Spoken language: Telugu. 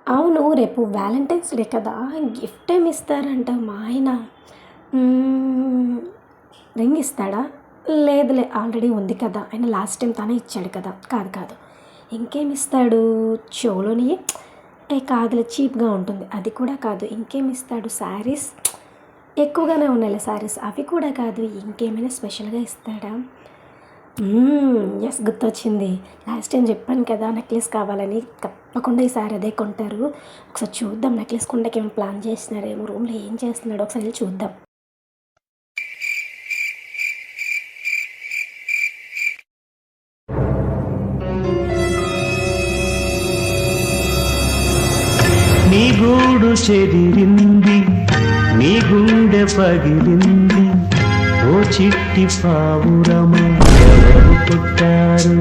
అవును. రేపు వ్యాలంటైన్స్ డే కదా! గిఫ్ట్ ఏమి ఇస్తారంట మా ఆయన? హ్మ్. రింగ్ ఇస్తాడా? లేదులే ఆల్రెడీ ఉంది కదా! ఆయన లాస్ట్ టైమ్ తనే ఇచ్చాడు కదా! కాదు కాదు. ఇంకేమిస్తాడు? చెవులోనియి కాదులే చీప్‌గా ఉంటుంది. అది కూడా కాదు. ఇంకేమిస్తాడు? శారీస్ ఎక్కువగానే ఉన్నాయిలే శారీస్. అవి కూడా కాదు. ఇంకేమైనా స్పెషల్‌గా ఇస్తాడా? యెస్ గుర్తొచ్చింది. లాస్ట్ టైమ్ చెప్పాను కదా! నెక్లెస్ కావాలని. తప్పకుండా ఈసారి అదే కొంటారు. ఒకసారి చూద్దాం నెక్లెస్ కొండానికి ఏమైనా ప్లాన్ చేస్తున్నారేమో. రూమ్‌లో ఏం చేస్తున్నాడో ఒకసారి ఎళ్లి చూద్దాం. నీ గూడు చెదిరింది, నీ గుండె పగిలింది, ఓ చిట్టి పావురమ ఎవరు పెట్టారు?